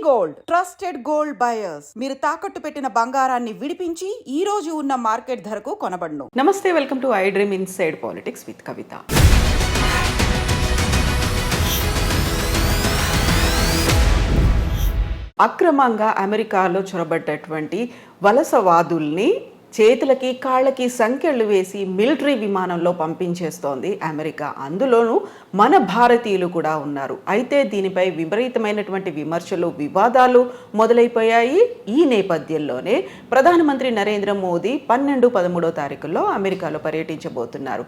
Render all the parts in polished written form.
Gold trusted gold buyers. మీరు తాకట్టు పెట్టిన బంగారాన్ని విడిపించి ఈ రోజు ఉన్న మార్కెట్ ధరకు కొనబడును. నమస్తే, welcome to I dream inside politics with Kavitha. అక్రమంగా అమెరికాలో చొరబడ్డటువంటి వలసవాదుల్ని చేతులకి కాళ్ళకి సంకెళ్ళు వేసి మిలిటరీ విమానంలో పంపించేస్తోంది అమెరికా. అందులోనూ మన భారతీయులు కూడా ఉన్నారు. అయితే దీనిపై విపరీతమైనటువంటి విమర్శలు, వివాదాలు మొదలైపోయాయి. ఈ నేపథ్యంలోనే ప్రధానమంత్రి నరేంద్ర మోదీ 12-13 తారీఖుల్లో అమెరికాలో పర్యటించబోతున్నారు.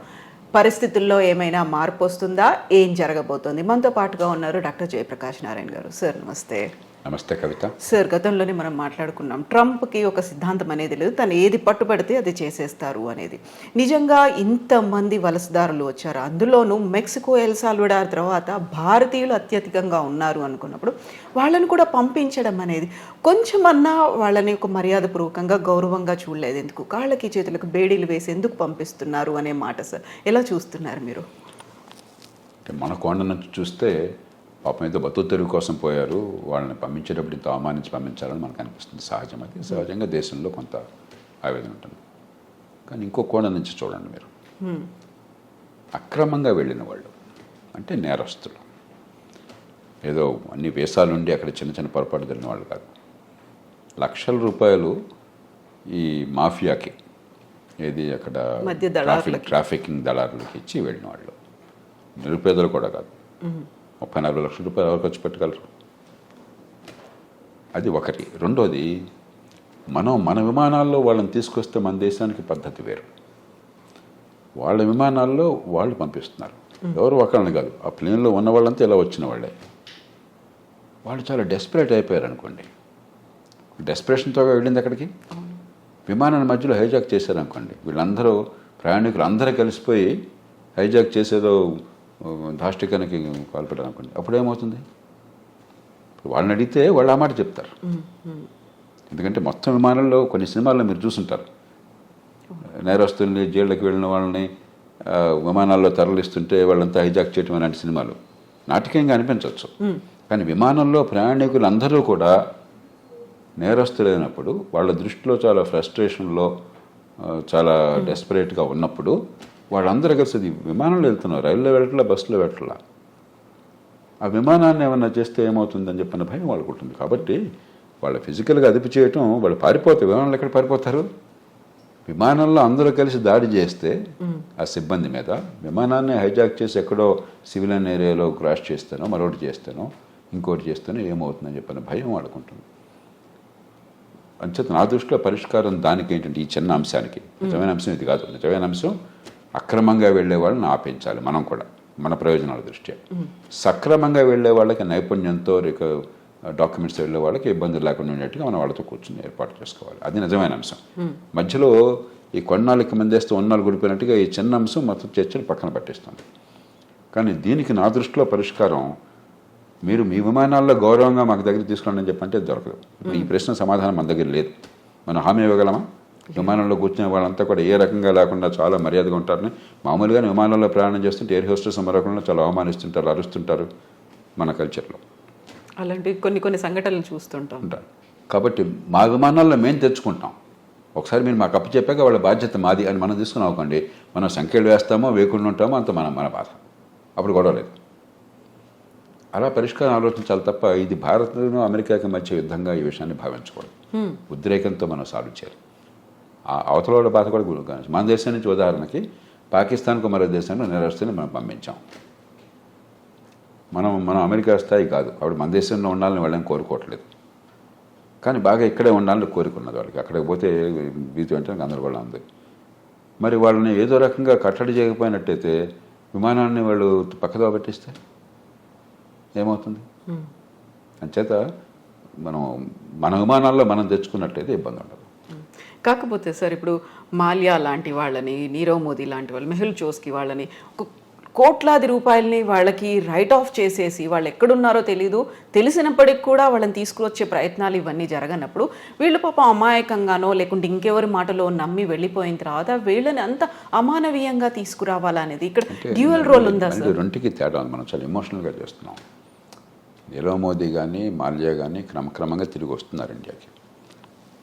పరిస్థితుల్లో ఏమైనా మార్పు వస్తుందా? ఏం జరగబోతోంది? మనతో పాటుగా ఉన్నారు డాక్టర్ జయప్రకాష్ నారాయణ గారు. సార్ నమస్తే. నమస్తే కవిత. సార్, గతంలోనే మనం మాట్లాడుకున్నాం, ట్రంప్కి ఒక సిద్ధాంతం అనేది లేదు, తను ఏది పట్టుబడితే అది చేసేస్తారు అనేది. నిజంగా ఇంతమంది వలసదారులు వచ్చారు, అందులోనూ మెక్సికో, ఎల్ సాల్వడార్ తర్వాత భారతీయులు అత్యధికంగా ఉన్నారు అనుకున్నప్పుడు వాళ్ళని కూడా పంపించడం అనేది కొంచెమన్నా వాళ్ళని ఒక మర్యాదపూర్వకంగా గౌరవంగా చూడలేదు. ఎందుకు కాళ్ళకి చేతులకు బేడీలు వేసి ఎందుకు పంపిస్తున్నారు అనే మాట సార్ ఎలా చూస్తున్నారు మీరు? మన కోణ నుంచి చూస్తే పాపం ఏదో బతుకు తెరువు కోసం పోయారు, వాళ్ళని పంపించేటప్పుడు ఇంత అవమానించి పంపించాలని మనకు అనిపిస్తుంది. సహజం, అది సహజంగా దేశంలో కొంత ఆవేదన ఉంటుంది. కానీ ఇంకో కోణం నుంచి చూడండి మీరు, అక్రమంగా వెళ్ళిన వాళ్ళు అంటే నేరస్తులు, ఏదో అన్ని వేసాలుండి అక్కడ చిన్న చిన్న పొరపాటు జరిగిన వాళ్ళు కాదు. లక్షల రూపాయలు ఈ మాఫియాకి, ఏది అక్కడ ట్రాఫికింగ్ దళారులకి ఇచ్చి వెళ్ళిన వాళ్ళు, నిరుపేదలు కూడా కాదు. 30-40 లక్షల రూపాయలు ఎవరు ఖర్చు పెట్టగలరు? అది ఒకటి. రెండోది, మన విమానాల్లో వాళ్ళని తీసుకొస్తే మన దేశానికి పద్ధతి వేరు. వాళ్ళ విమానాల్లో వాళ్ళు పంపిస్తున్నారు, ఎవరు ఒకళ్ళని కాదు. ఆ ప్లేన్లో ఉన్న వాళ్ళంతా ఇలా వచ్చిన వాళ్ళే. వాళ్ళు చాలా డెస్పరేట్ అయిపోయారు అనుకోండి. డెస్పరేషన్తో వెళ్ళింది అక్కడికి. విమానాన్ని మధ్యలో హైజాక్ చేశారనుకోండి, వీళ్ళందరూ ప్రయాణికులు అందరూ కలిసిపోయి హైజాక్ చేసేదో దాష్టికానికి పాల్పడారు అనుకోండి, అప్పుడేమవుతుంది? వాళ్ళని అడిగితే వాళ్ళు ఆ మాట చెప్తారు. ఎందుకంటే మొత్తం విమానంలో కొన్ని సినిమాల్లో మీరు చూసుంటారు, నేరస్తుల్ని జైళ్ళకి వెళ్ళిన వాళ్ళని విమానాల్లో తరలిస్తుంటే వాళ్ళంతా హైజాక్ చేయటం అలాంటి సినిమాలు నాటకీయంగా అనిపించవచ్చు. కానీ విమానంలో ప్రయాణికులు అందరూ కూడా నేరస్తులైనప్పుడు, వాళ్ళ దృష్టిలో చాలా ఫ్రస్ట్రేషన్లో, చాలా డెస్పరేట్గా ఉన్నప్పుడు వాళ్ళందరూ కలిసి విమానంలో వెళ్తున్నారు, రైల్లో వెళ్ళట్లా, బస్సులో వెళ్ళట్లా. ఆ విమానాన్ని ఏమన్నా చేస్తే ఏమవుతుందని చెప్పిన భయం వాళ్ళకు ఉంటుంది. కాబట్టి వాళ్ళు ఫిజికల్గా అదుపు చేయటం, వాళ్ళు పారిపోతారు. విమానంలో ఎక్కడ పారిపోతారు? విమానంలో అందరూ కలిసి దాడి చేస్తే ఆ సిబ్బంది మీద, విమానాన్ని హైజాక్ చేసి ఎక్కడో సివిలియన్ ఏరియాలో క్రాష్ చేస్తానో, మరొకటి చేస్తానో, ఇంకోటి చేస్తానో ఏమవుతుందని చెప్పిన భయం వాళ్ళకుంటుంది. అంచేత నా దృష్టిలో పరిష్కారం దానికి ఏంటంటే, ఈ చిన్న అంశానికి, నిజమైన అంశం ఇది కాదు. నిజమైన అంశం అక్రమంగా వెళ్ళే వాళ్ళని ఆపించాలి. మనం కూడా మన ప్రయోజనాల దృష్ట్యా. సక్రమంగా వెళ్ళే వాళ్ళకి నైపుణ్యంతో డాక్యుమెంట్స్ వెళ్ళే వాళ్ళకి ఇబ్బందులు లేకుండా ఉండేట్టుగా మనం వాళ్ళతో కూర్చొని ఏర్పాటు చేసుకోవాలి. అది నిజమైన అంశం. మధ్యలో ఈ కొన్నాళ్ళకి మందేస్తే ఉన్నాళ్ళు గుడిపోయినట్టుగా ఈ చిన్న అంశం మొత్తం చర్చలు పక్కన పట్టేస్తుంది. కానీ దీనికి నా దృష్టిలో పరిష్కారం, మీరు మీ విమానాల్లో గౌరవంగా మాకు దగ్గర తీసుకోండి అని చెప్పంటే దొరకదు. ఈ ప్రశ్న సమాధానం మన దగ్గర లేదు. మనం హామీ ఇవ్వగలమా? విమానంలో కూర్చునే వాళ్ళంతా కూడా ఏ రకంగా లేకుండా చాలా మర్యాదగా ఉంటారని. మామూలుగానే విమానంలో ప్రయాణం చేస్తుంటే ఎయిర్ హోస్టెస్ మరొకళ్ళు చాలా అవమానిస్తుంటారు, అరుస్తుంటారు మన కల్చర్లో. అలాంటి కొన్ని సంఘటనలు చూస్తుంటాం. కాబట్టి మా విమానాల్లో మేము తెచ్చుకుంటాం. ఒకసారి మీరు మాకు అప్పు చెప్పాక వాళ్ళ బాధ్యత మాది అని మనం తీసుకుని అవ్వకండి. మనం సంఖ్యలు వేస్తామో వేయకుండా ఉంటామో అంత మన బాధ. అప్పుడు గొడవ లేదు. అలా పరిష్కారం ఆలోచించాలి తప్ప ఇది భారత్ను అమెరికాకి మధ్య యుద్ధంగా ఈ విషయాన్ని భావించకూడదు. ఉద్రేకంతో మనం సాల్వ్ చేయాలి. అవతల వాళ్ళ బాధ కూడా గురించి. మన దేశం నుంచి ఉదాహరణకి పాకిస్తాన్కు మరో దేశాన్ని నేరస్తుని మనం పంపించాం. మనం అమెరికా స్థాయి కాదు. అప్పుడు మన దేశంలో ఉండాలని వాళ్ళని కోరుకోవట్లేదు, కానీ బాగా ఇక్కడే ఉండాలని కోరుకున్నది వాళ్ళకి. అక్కడికి పోతే భీతి వెంటనే గందరగోళం ఉంది. మరి వాళ్ళని ఏదో రకంగా కట్టడి చేయకపోయినట్టయితే విమానాన్ని వాళ్ళు పక్కదో పెట్టిస్తే ఏమవుతుంది? అంచేత మన విమానాల్లో మనం తెచ్చుకున్నట్టయితే ఇబ్బంది ఉండదు. కాకపోతే సార్, ఇప్పుడు మాల్యా లాంటి వాళ్ళని, నీరవ్ మోదీ లాంటి వాళ్ళు, మెహుల్ చోస్కి వాళ్ళని కోట్లాది రూపాయలని వాళ్ళకి రైట్ ఆఫ్ చేసేసి వాళ్ళు ఎక్కడున్నారో తెలీదు, తెలిసినప్పటికి కూడా వాళ్ళని తీసుకువచ్చే ప్రయత్నాలు ఇవన్నీ జరగనప్పుడు వీళ్ళు పాపం అమాయకంగానో లేకుంటే ఇంకెవరి మాటలో నమ్మి వెళ్ళిపోయిన తర్వాత వీళ్ళని అంత అమానవీయంగా తీసుకురావాలనేది ఇక్కడ డ్యూయల్ రోల్ ఉందా సార్? రెండుకి తేడా. మనం చాలా ఎమోషనల్గా చేస్తున్నాం. నీరవ్ మోదీ కానీ మాల్యా కానీ క్రమక్రమంగా తిరిగి వస్తున్నారు ఇండియాకి.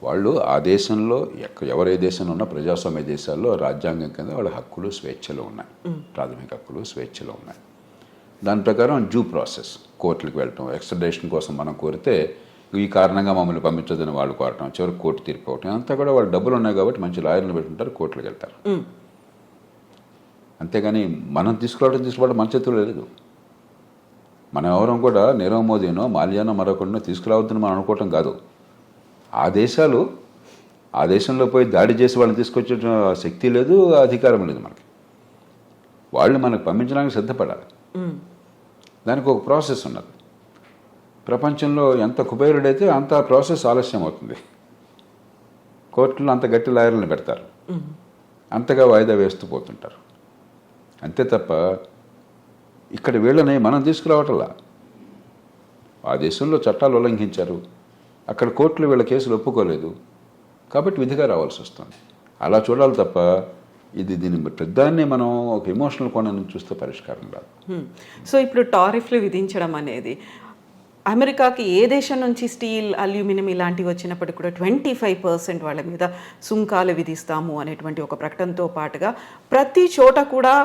వాళ్ళు ఆ దేశంలో ఎవరే దేశంలో ఉన్నా ప్రజాస్వామ్య దేశాల్లో రాజ్యాంగం కింద వాళ్ళ హక్కులు స్వేచ్ఛలు ఉన్నాయి, ప్రాథమిక హక్కులు స్వేచ్ఛలు ఉన్నాయి. దాని ప్రకారం డ్యూ ప్రాసెస్, కోర్టులకు వెళ్ళటం, ఎక్స్ట్రడిషన్ కోసం మనం కోరితే ఈ కారణంగా మమ్మల్ని పంపించదని వాళ్ళు కోరటం, చివరికి కోర్టు తీర్పు అవటం, అంతా కూడా వాళ్ళు డబ్బులు ఉన్నాయి కాబట్టి మంచి లాయర్లు పెట్టుకుంటారు, కోర్టులకు వెళ్తారు. అంతేగాని మనం తీసుకురావడం మన చేతుల్లో లేదు. మనం ఎవరం కూడా నీరవ్ మోదీనో మాల్యానో మరొకరినో తీసుకురావద్దని మనం అనుకోవటం కాదు. ఆ దేశంలో పోయి దాడి చేసి వాళ్ళని తీసుకొచ్చే శక్తి లేదు, అధికారం లేదు మనకి. వాళ్ళు మనకు పంపించడానికి సిద్ధపడాలి. దానికి ఒక ప్రాసెస్ ఉన్నది. ప్రపంచంలో ఎంత కుబేరుడైతే అంత ప్రాసెస్ ఆలస్యం అవుతుంది. కోర్టులో అంత గట్టి లాయర్లను పెడతారు, అంతగా వాయిదా వేస్తూ పోతుంటారు. అంతే తప్ప ఇక్కడ వీళ్ళని మనం తీసుకురావటంలా. ఆ దేశంలో చట్టాలు ఉల్లంఘించారు, అక్కడ కోర్టులు వీళ్ళ కేసులు ఒప్పుకోలేదు కాబట్టి విధిగా రావాల్సి వస్తుంది. అలా చూడాలి తప్ప దీని పెద్దాన్ని మనం ఒక ఎమోషనల్ కోణం నుంచి చూస్తే పరిష్కారం రాదు. సో ఇప్పుడు టారిఫ్లు విధించడం అనేది అమెరికాకి ఏ దేశం నుంచి స్టీల్, అల్యూమినియం ఇలాంటివి వచ్చినప్పటికీ కూడా 25% వాళ్ళ మీద సుంకాలు విధిస్తాము అనేటువంటి ఒక ప్రకటనతో పాటుగా ప్రతి చోట కూడా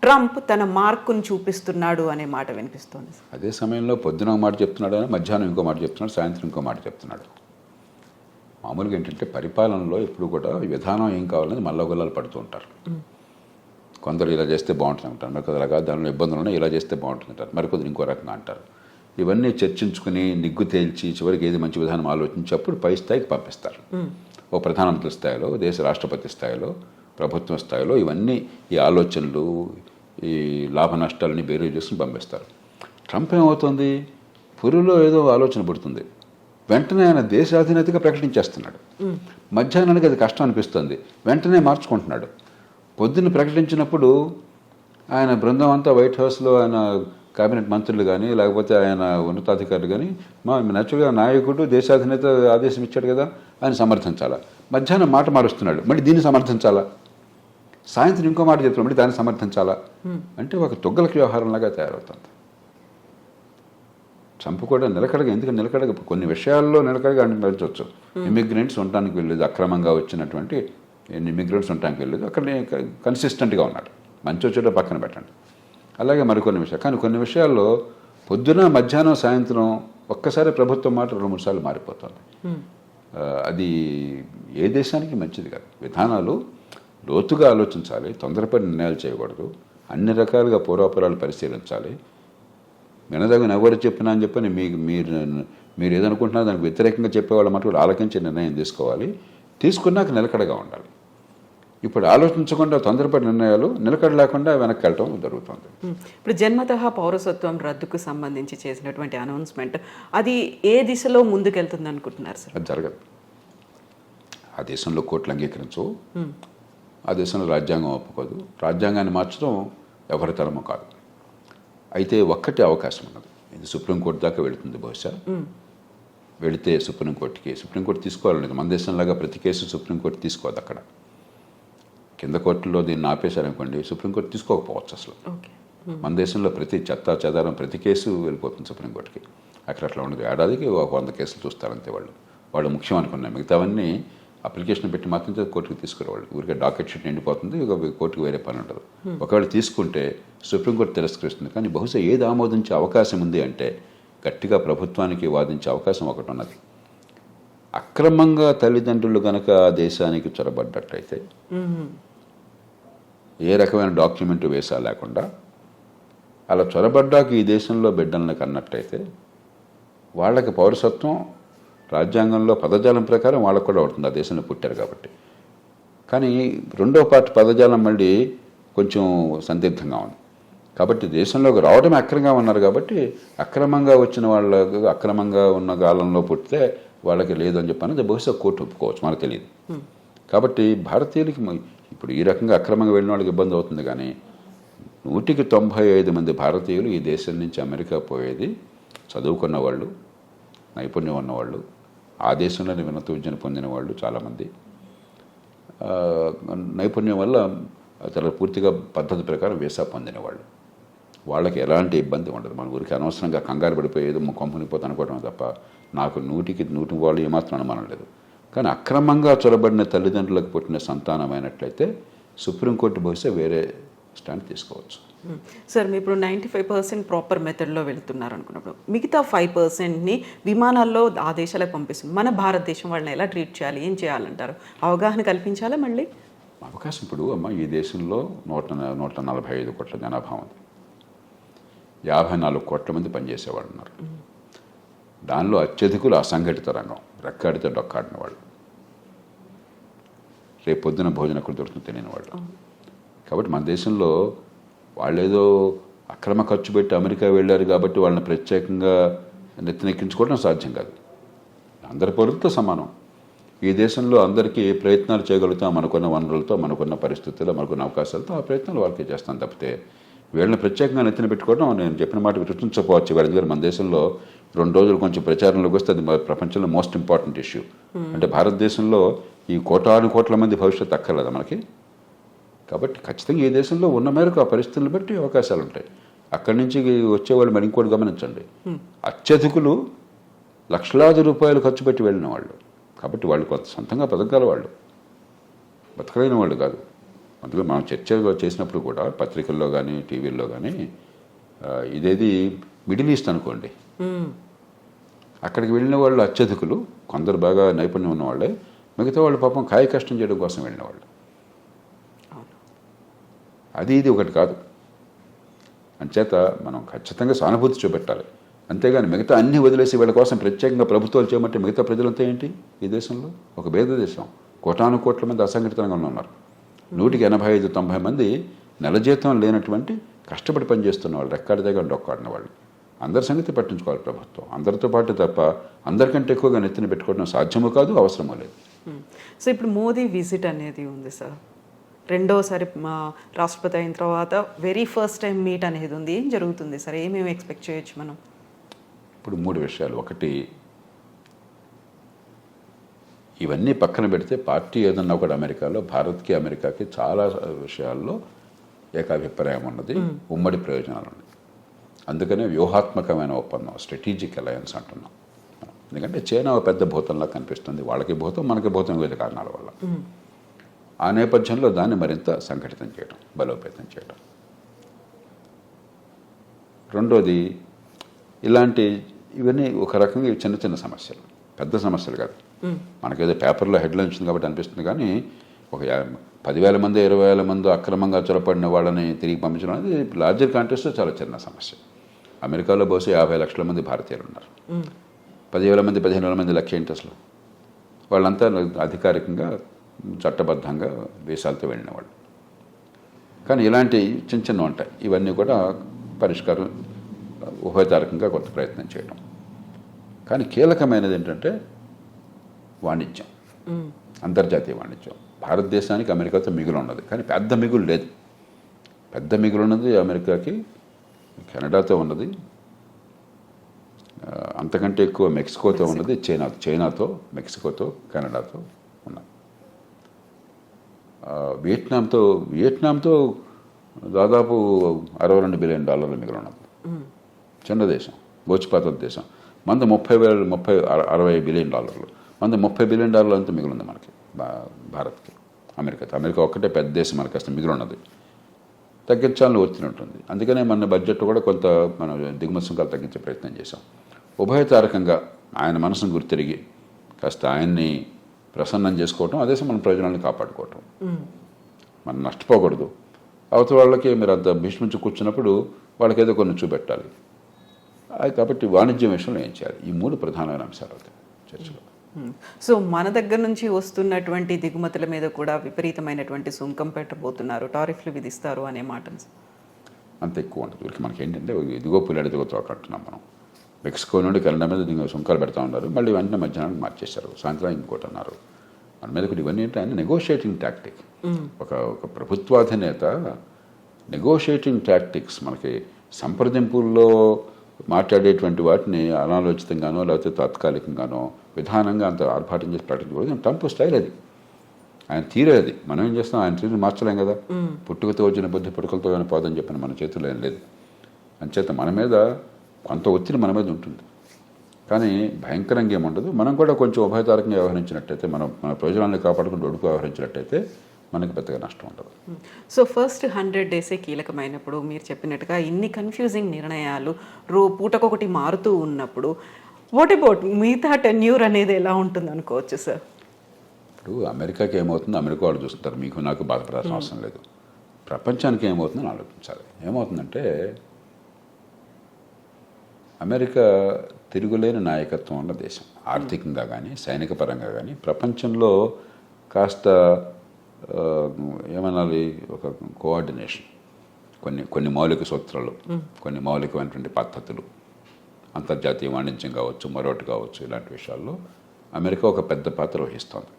ట్రంప్ తన మార్కును చూపిస్తున్నాడు అనే మాట వినిపిస్తుంది. అదే సమయంలో పొద్దున ఒక మాట చెప్తున్నాడు, మధ్యాహ్నం ఇంకో మాట చెప్తున్నాడు, సాయంత్రం ఇంకో మాట చెప్తున్నాడు. మామూలుగా ఏంటంటే పరిపాలనలో ఎప్పుడు కూడా విధానం ఏం కావాలని మల్లగొల్లాలు పడుతూ ఉంటారు. కొందరు ఇలా చేస్తే బాగుంటుంది అంటారు, మరికొందరు అలాగా దానిలో ఇబ్బందులు ఉన్నాయి, ఇలా చేస్తే బాగుంటుంది అంటారు, మరికొందరు ఇంకో రకంగా అంటారు. ఇవన్నీ చర్చించుకుని నిగ్గు తేల్చి చివరికి ఏది మంచి విధానం ఆలోచించి అప్పుడు పై స్థాయికి పంపిస్తారు. ఓ ప్రధానమంత్రి స్థాయిలో, దేశ రాష్ట్రపతి స్థాయిలో, ప్రభుత్వం స్థాయిలో ఇవన్నీ ఈ ఆలోచనలు, ఈ లాభ నష్టాలని బేరీ చేసుకుని పంపిస్తారు. ట్రంప్ ఏమవుతుంది, పురిలో ఏదో ఆలోచన పుడుతుంది, వెంటనే ఆయన దేశాధినేతగా ప్రకటించేస్తున్నాడు. మధ్యాహ్నానికి అది కష్టం అనిపిస్తుంది, వెంటనే మార్చుకుంటున్నాడు. పొద్దున్న ప్రకటించినప్పుడు ఆయన బృందం అంతా వైట్ హౌస్లో ఆయన కేబినెట్ మంత్రులు కానీ లేకపోతే ఆయన ఉన్నతాధికారులు కానీ నేచురల్గా నాయకుడు దేశాధినేత ఆదేశం ఇచ్చాడు కదా ఆయన సమర్థించాలా. మధ్యాహ్నం మాట మారుస్తున్నాడు, మళ్ళీ దీన్ని సమర్థించాలా. సాయంత్రం ఇంకో మాట చెప్తున్నాడు, మళ్ళీ దాన్ని సమర్థించాలా. అంటే ఒక తొగ్గలకి వ్యవహారంలాగా తయారవుతుంది. ట్రంప్ కూడా నిలకడగా, ఎందుకంటే నిలకడగా కొన్ని విషయాల్లో నిలకడగా నడిచవచ్చు. ఇమిగ్రెంట్స్ ఉండటానికి వెళ్ళలేదు, అక్రమంగా వచ్చినటువంటి ఇమిగ్రెంట్స్ ఉండటానికి వెళ్ళలేదు, అక్కడ కన్సిస్టెంట్గా ఉన్నాడు. మంచి వచ్చేటో పక్కన పెట్టండి. అలాగే మరికొన్ని విషయాలు, కానీ కొన్ని విషయాల్లో పొద్దున మధ్యాహ్నం సాయంత్రం ఒక్కసారి ప్రభుత్వం మాట 2-3 సార్లు మారిపోతుంది. అది ఏ దేశానికి మంచిది కాదు. విధానాలు లోతుగా ఆలోచించాలి, తొందరపడి నిర్ణయాలు చేయకూడదు, అన్ని రకాలుగా పూర్వాపరాలు పరిశీలించాలి. వినదగిన ఎవరు చెప్పినా అని చెప్పని మీరు ఏదనుకుంటున్నా దానికి వ్యతిరేకంగా చెప్పేవాళ్ళ మటుకు ఆలోచించే నిర్ణయం తీసుకోవాలి. తీసుకున్నాక నిలకడగా ఉండాలి. ఇప్పుడు ఆలోచించకుండా తొందరపడి నిర్ణయాలు, నిలకడ లేకుండా వెనక్కి వెళ్ళటం జరుగుతుంది. ఇప్పుడు జన్మతః పౌరసత్వం రద్దుకు సంబంధించి చేసినటువంటి అనౌన్స్మెంట్ అది ఏ దిశలో ముందుకెళ్తుంది అనుకుంటున్నారు సార్? అది జరగదు. ఆ దేశంలో కోర్టులు అంగీకరించవు, ఆ దేశంలో రాజ్యాంగం ఒప్పుకోదు, రాజ్యాంగాన్ని మార్చడం ఎవరి తరమో కాదు. అయితే ఒక్కటి అవకాశం ఉన్నది, ఇది సుప్రీంకోర్టు దాకా వెళుతుంది. బహుశా వెళితే సుప్రీంకోర్టు తీసుకోవాలనేది. మన దేశంలాగా ప్రతి కేసు సుప్రీంకోర్టు తీసుకోదు. అక్కడ కింద కోర్టులో దీన్ని ఆపేశారనుకోండి, సుప్రీంకోర్టు తీసుకోకపోవచ్చు అసలు. మన దేశంలో ప్రతి చెత్త చెదారం ప్రతి కేసు వెళ్ళిపోతుంది సుప్రీంకోర్టుకి. అక్కడ అట్లా ఉండదు. ఏడాదికి 100 కేసులు చూస్తారంతే. వాళ్ళు ముఖ్యం అనుకున్నాయి, మిగతావన్నీ అప్లికేషన్ పెట్టి మాత్రం కోర్టుకు తీసుకురావాలి. ఊరికే డాకెట్ షీట్ నిండిపోతుంది, ఇక కోర్టుకు వేరే పని ఉండదు. ఒకవేళ తీసుకుంటే సుప్రీంకోర్టు తిరస్కరిస్తుంది. కానీ బహుశా ఏది ఆమోదించే అవకాశం ఉంది అంటే గట్టిగా ప్రభుత్వానికి వాదించే అవకాశం ఒకటి ఉన్నది. అక్రమంగా తల్లిదండ్రులు కనుక దేశానికి చొరబడ్డట్టయితే, ఏ రకమైన డాక్యుమెంట్ వేసా లేకుండా అలా చొరబడ్డాక ఈ దేశంలో బిడ్డలను కన్నట్టయితే వాళ్ళకి పౌరసత్వం రాజ్యాంగంలో పదజాలం ప్రకారం వాళ్ళకు కూడా అవుతుంది, ఆ దేశంలో పుట్టారు కాబట్టి. కానీ రెండో పార్టీ పదజాలం మళ్ళీ కొంచెం సందిగ్ధంగా ఉంది. కాబట్టి దేశంలోకి రావడమే అక్రమంగా ఉన్నారు కాబట్టి అక్రమంగా వచ్చిన వాళ్ళకు, అక్రమంగా ఉన్న కాలంలో పుట్టితే వాళ్ళకి లేదని చెప్పని బహుశా కోర్టు ఒప్పుకోవచ్చు, మనకు తెలియదు. కాబట్టి భారతీయులకి ఇప్పుడు ఈ రకంగా అక్రమంగా వెళ్ళిన వాళ్ళకి ఇబ్బంది అవుతుంది. కానీ 195 మంది భారతీయులు ఈ దేశం నుంచి అమెరికా పోయేది చదువుకున్న వాళ్ళు, నైపుణ్యం ఉన్నవాళ్ళు, ఆ దేశంలోనే ఉన్నత విద్యను పొందిన వాళ్ళు చాలామంది, నైపుణ్యం వల్ల చాలా పూర్తిగా పద్ధతి ప్రకారం వీసా పొందిన వాళ్ళు. వాళ్ళకి ఎలాంటి ఇబ్బంది ఉండదు. మన ఊరికి అనవసరంగా కంగారు పడిపోయేది కొంపనిపోతే అనుకోవడం తప్ప నాకు 100% వాళ్ళు ఏమాత్రం అనుమానం లేదు. కానీ అక్రమంగా చొరబడిన తల్లిదండ్రులకు పుట్టిన సంతానమైనట్లయితే సుప్రీంకోర్టు బహుశా వేరే స్టాండ్ తీసుకోవచ్చు. సార్ మీ ఇప్పుడు 95% ప్రాపర్ మెథడ్లో వెళుతున్నారు అనుకున్నప్పుడు మిగతా 5%ని విమానాల్లో ఆ దేశాలకు పంపిస్తుంది. మన భారతదేశం వాళ్ళని ఎలా ట్రీట్ చేయాలి, ఏం చేయాలంటారు? అవగాహన కల్పించాలా మళ్ళీ? అవకాశం ఇప్పుడు ఈ దేశంలో 145 కోట్ల జనాభా ఉంది. 54 కోట్ల మంది పనిచేసేవాళ్ళు ఉన్నారు. దానిలో అత్యధికులు అసంఘటిత రంగం, రెక్కాడితే డొక్కాడిన వాళ్ళు, రేపు పొద్దున భోజనం ఎక్కడ దొరుకుతుందో తెలియని వాళ్ళు. కాబట్టి మన దేశంలో వాళ్ళేదో అక్రమ ఖర్చు పెట్టి అమెరికా వెళ్ళారు కాబట్టి వాళ్ళని ప్రత్యేకంగా నెత్తినెక్కించుకోవడం సాధ్యం కాదు. అందరి పౌరులతో సమానం. ఈ దేశంలో అందరికీ ప్రయత్నాలు చేయగలుగుతాం మనకున్న వనరులతో, మనకున్న పరిస్థితుల్లో, మనకున్న అవకాశాలతో. ఆ ప్రయత్నాలు వాళ్ళకి చేస్తాం తప్పితే వీళ్ళని ప్రత్యేకంగా నెత్తిన పెట్టుకోవడం నేను చెప్పిన మాట గుర్తుంచకపోవచ్చు. ఎందుకంటే మన దేశంలో 2 రోజులు కొంచెం ప్రచారంలోకి వస్తే అది ప్రపంచంలో మోస్ట్ ఇంపార్టెంట్ ఇష్యూ. అంటే భారతదేశంలో ఈ కోట్ల మంది భవిష్యత్తు అక్కర్లేదా మనకి? కాబట్టి ఖచ్చితంగా ఈ దేశంలో ఉన్న మేరకు ఆ పరిస్థితులను బట్టి అవకాశాలు ఉంటాయి. అక్కడి నుంచి వచ్చేవాళ్ళు మరి ఇంకోటి గమనించండి, అత్యధికులు లక్షలాది రూపాయలు ఖర్చు పెట్టి వెళ్ళిన వాళ్ళు. కాబట్టి వాళ్ళు కొంత సొంతంగా బతకగల వాళ్ళు, బతకలేని వాళ్ళు కాదు. అందులో మనం చర్చ చేసినప్పుడు కూడా పత్రికల్లో కానీ టీవీల్లో కానీ ఇదేది మిడిల్ ఈస్ట్ అనుకోండి, అక్కడికి వెళ్ళిన వాళ్ళు అత్యధికులు, కొందరు బాగా నైపుణ్యం ఉన్నవాళ్ళే, మిగతా వాళ్ళు పాపం కాయ కష్టం చేయడం కోసం వెళ్ళిన వాళ్ళు. అది ఇది ఒకటి కాదు. అంచేత మనం ఖచ్చితంగా సానుభూతి చూపెట్టాలి. అంతేగాని మిగతా అన్ని వదిలేసి వీళ్ళ కోసం ప్రత్యేకంగా ప్రభుత్వాలు చేయమంటే మిగతా ప్రజలంతా ఏంటి? ఈ దేశంలో ఒక భేద దేశం, కోట్ల మంది అసంఘటిత రంగంలో ఉన్నారు. 185-90 మంది నెల జీతం లేనటువంటి కష్టపడి పనిచేస్తున్న వాళ్ళు, రెక్కాడి దగ్గర డొక్కాడిన వాళ్ళు. అందరి సంగతి పట్టించుకోవాలి ప్రభుత్వం. అందరితో పాటు తప్ప అందరికంటే ఎక్కువగా నెత్తిన పెట్టుకోవడం సాధ్యమూ కాదు, అవసరమూ లేదు. సో ఇప్పుడు మోదీ విజిట్ అనేది ఉంది సార్, రెండోసారి రాష్ట్రపతి అయిన తర్వాత వెరీ ఫస్ట్ టైం మీట్ అనేది ఉంది. ఏం జరుగుతుంది సార్? ఏమేమి ఎక్స్పెక్ట్ చేయొచ్చు మనం? ఇప్పుడు 3 విషయాలు. ఒకటి, ఇవన్నీ పక్కన పెడితే పార్టీ ఏదన్నా ఒకటి అమెరికాలో భారత్కి అమెరికాకి చాలా విషయాల్లో ఏకాభిప్రాయం ఉన్నది, ఉమ్మడి ప్రయోజనాలు ఉన్నాయి. అందుకనే వ్యూహాత్మకమైన ఒప్పందం, స్ట్రాటజిక్ అలయన్స్ అంటున్నాం. ఎందుకంటే చైనా పెద్ద భూతంలా కనిపిస్తుంది, వాళ్ళకి భూతం మనకి భూతం వివిధ కారణాల వల్ల. ఆ నేపథ్యంలో దాన్ని మరింత సంఘటితం చేయడం, బలోపేతం చేయడం. రెండోది, ఇవన్నీ ఒక రకంగా చిన్న చిన్న సమస్యలు, పెద్ద సమస్యలు కాదు. మనకేదో పేపర్లో హెడ్లైన్ వచ్చింది కాబట్టి అనిపిస్తుంది, కానీ ఒక 10,000 మంది 20,000 మంది అక్రమంగా చొరపడిన వాళ్ళని తిరిగి పంపించడం అనేది లార్జర్ కాంటెక్స్ట్లో చాలా చిన్న సమస్య. అమెరికాలో బహుశా 50 లక్షల మంది భారతీయులు ఉన్నారు. 10,000 మంది 15,000 మంది లెక్క ఏంటి అసలు? వాళ్ళంతా అధికారికంగా చట్టబద్ధంగా దేశాలతో వెళ్ళిన వాళ్ళు. కానీ ఇలాంటి చిన్న చిన్న ఉంటాయి. ఇవన్నీ కూడా పరిష్కారం ఉభయతారకంగా కొంత ప్రయత్నం చేయడం. కానీ కీలకమైనది ఏంటంటే వాణిజ్యం, అంతర్జాతీయ వాణిజ్యం. భారతదేశానికి అమెరికాతో మిగులు ఉన్నది, కానీ పెద్ద మిగులు లేదు. పెద్ద మిగులు ఉన్నది అమెరికాకి కెనడాతో ఉన్నది, అంతకంటే ఎక్కువ మెక్సికోతో ఉన్నది, చైనాతో, మెక్సికోతో, కెనడాతో ఉన్నది. వియట్నాంతో దాదాపు $62 బిలియన్ మిగులు ఉన్నది. చిన్న దేశం, బోచిపాత దేశం. మంది 60 బిలియన్ డాలర్లు, మంది $30 బిలియన్ అంతా మిగులుంది మనకి, భారత్కి. అమెరికా ఒక్కటే పెద్ద దేశం, మనకి అసలు మిగులు ఉన్నది. తగ్గించాలని ఒత్తిడి ఉంటుంది. అందుకనే మన బడ్జెట్ కూడా కొంత మనం దిగుమతి సుంకాలు తగ్గించే ప్రయత్నం చేశాం. ఉభయతారకంగా ఆయన మనసును గుర్తిరిగి కాస్త ఆయన్ని ప్రసన్నం చేసుకోవటం, అదే మన ప్రయోజనాలను కాపాడుకోవటం. మనం నష్టపోకూడదు. అవతల వాళ్ళకి మీరు అంత భీష్మించి కూర్చున్నప్పుడు వాళ్ళకి ఏదో కొన్ని చూపెట్టాలి. కాబట్టి వాణిజ్యం విషయంలో ఏం చేయాలి? ఈ 3 ప్రధానమైన అంశాలు అవుతాయి చర్చలో. సో మన దగ్గర నుంచి వస్తున్నటువంటి దిగుమతుల మీద కూడా విపరీతమైనటువంటి సుంకం పెట్టబోతున్నారు, టారిఫ్లు విధిస్తారు అనే మాట అంత ఎక్కువ ఉంటుంది. వీళ్ళకి మనకి ఏంటంటే ఇదిగో పుల్లడి ఇదిగో తోకంటున్నాం మనం. మెక్సికో నుండి కెనడా మీద సుంకాలు పెడతా ఉన్నారు, మళ్ళీ వెంటనే మధ్యాహ్నానికి మార్చేశారు, సాయంత్రం ఇంకోటి అన్నారు. మన మీద కూడా ఇవన్నీ ఏంటంటే నెగోషియేటింగ్ టాక్టిక్. ఒక ప్రభుత్వాధినేత నెగోషియేటింగ్ టాక్టిక్స్, మనకి సంప్రదింపుల్లో మాట్లాడేటువంటి వాటిని అనాలోచితంగానో లేకపోతే తాత్కాలికంగానో విధానంగా అంత ఆర్భాటం చేసి ప్రకటించకూడదు. ట్రంప్ స్టైల్ అది, ఆయన తీరే అది. మనం ఏం చేస్తాం? ఆయన తీరుని మార్చలేం కదా. పుట్టుకతో వచ్చిన బుద్ధి పుట్టుకలతో పోదని చెప్పిన మన చేతుల్లో ఏం లేదు. అంచేత మన మీద కొంత ఒత్తిడి మన మీద ఉంటుంది, కానీ భయంకరంగా ఏముండదు. మనం కూడా కొంచెం ఉభయతారకంగా వ్యవహరించినట్టయితే, మన ప్రయోజనాన్ని కాపాడుకుంటూ ఒడుకు వ్యవహరించినట్టయితే మనకి పెద్దగా నష్టం ఉండదు. సో ఫస్ట్ 100 డేసే కీలకమైనప్పుడు మీరు చెప్పినట్టుగా ఇన్ని కన్ఫ్యూజింగ్ నిర్ణయాలు పూటకొకటి మారుతూ ఉన్నప్పుడు వాట్ అబౌట్ మిగతా టెన్యూర్ అనేది ఎలా ఉంటుంది అనుకోవచ్చు సార్? ఇప్పుడు అమెరికాకి ఏమవుతుందో అమెరికా వాళ్ళు చూస్తుంటారు, మీకు నాకు బాధపడాల్సిన అవసరం లేదు. ప్రపంచానికి ఏమవుతుందని ఆలోచించాలి. ఏమవుతుందంటే అమెరికా తిరుగులేని నాయకత్వం ఉన్న దేశం, ఆర్థికంగా కానీ సైనిక పరంగా కానీ ప్రపంచంలో కాస్త ఏమనాలి, ఒక కోఆర్డినేషన్, కొన్ని మౌలిక సూత్రాలు, కొన్ని మౌలికమైనటువంటి పద్ధతులు, అంతర్జాతీయ వాణిజ్యం కావచ్చు, మరొకటి కావచ్చు, ఇలాంటి విషయాల్లో అమెరికా ఒక పెద్ద పాత్ర వహిస్తోంది.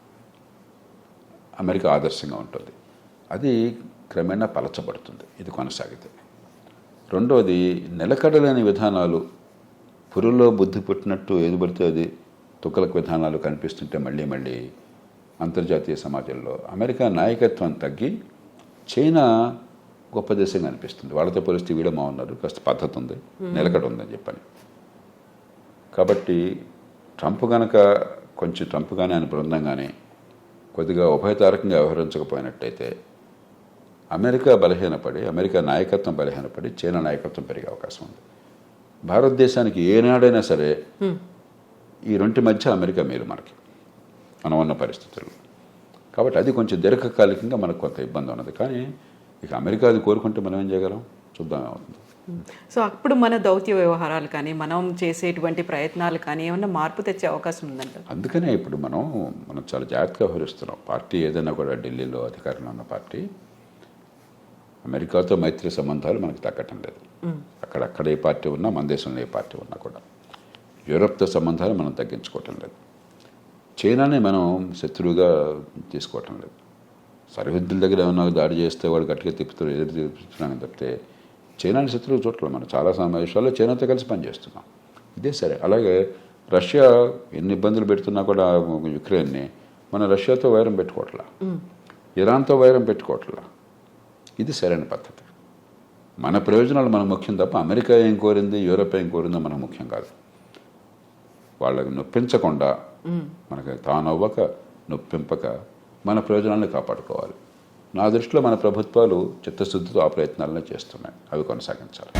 అమెరికా ఆదర్శంగా ఉంటుంది. అది క్రమేణా పలచబడుతుంది ఇది కొనసాగితే. రెండవది, నిలకడలేని విధానాలు, పురుల్లో బుద్ధి పుట్టినట్టు ఏది పడితే అది తుక్కలకు విధానాలు కనిపిస్తుంటే మళ్ళీ మళ్ళీ అంతర్జాతీయ సమాజంలో అమెరికా నాయకత్వం తగ్గి చైనా గొప్ప దేశంగా అనిపిస్తుంది. వాళ్ళతో పోలిస్తే వీడమా ఉన్నారు, కాస్త పద్ధతి ఉంది, నిలకడ ఉందని చెప్పని. కాబట్టి ట్రంప్ కానీ ఆయన బృందం కానీ కొద్దిగా ఉభయతారకంగా వ్యవహరించకపోయినట్టయితే అమెరికా బలహీనపడి, అమెరికా నాయకత్వం బలహీనపడి చైనా నాయకత్వం పెరిగే అవకాశం ఉంది. భారతదేశానికి ఏనాడైనా సరే ఈ రెంటి మధ్య అమెరికా మేలు మనకి, మనం ఉన్న పరిస్థితుల్లో. కాబట్టి అది కొంచెం దీర్ఘకాలికంగా మనకు కొంత ఇబ్బంది ఉన్నది. కానీ ఇక అమెరికా అది కోరుకుంటే మనం ఏం చేయగలం, చూద్దాం ఏమవుతుంది. సో అప్పుడు మన దౌత్య వ్యవహారాలు కానీ మనం చేసేటువంటి ప్రయత్నాలు కానీ ఏమన్నా మార్పు తెచ్చే అవకాశం ఉందంట. అందుకనే ఇప్పుడు మనం చాలా జాగ్రత్తగా వ్యవహరిస్తున్నాం. పార్టీ ఏదైనా కూడా ఢిల్లీలో అధికారంలో ఉన్న పార్టీ అమెరికాతో మైత్రి సంబంధాలు మనకు తగ్గటం లేదు. అక్కడ ఏ పార్టీ ఉన్నా, మన దేశంలో ఏ పార్టీ ఉన్నా కూడా యూరప్తో సంబంధాలు మనం తగ్గించుకోవటం లేదు. చైనాని మనం శత్రువుగా తీసుకోవటం లేదు. సరిహద్దుల దగ్గర ఏమన్నా దాడి చేస్తే వాళ్ళు గట్టిగా తిప్పుతారు, ఎదురు తిప్పుతున్నాం తప్పితే చైనాని శత్రువు చూడలే. మనం చాలా సమావేశాల్లో చైనాతో కలిసి పనిచేస్తున్నాం. ఇదే సరే. అలాగే రష్యా ఎన్ని ఇబ్బందులు పెడుతున్నా కూడా యుక్రెయిన్ని, మన రష్యాతో వైరం పెట్టుకోవట్లా, ఇరాన్తో వైరం పెట్టుకోవట్లా. ఇది సరైన పద్ధతి. మన ప్రయోజనాలు మనకు ముఖ్యం తప్ప అమెరికా ఏం కోరింది, యూరోప్ ఏం కోరిందో మనకు ముఖ్యం కాదు. వాళ్ళకి నొప్పించకుండా, మనకి తానవ్వక నొప్పింపక మన ప్రయోజనాలను కాపాడుకోవాలి. నా దృష్టిలో మన ప్రభుత్వాలు చిత్తశుద్ధితో ఆ ప్రయత్నాలనే చేస్తున్నాయి. అవి కొనసాగించాలి.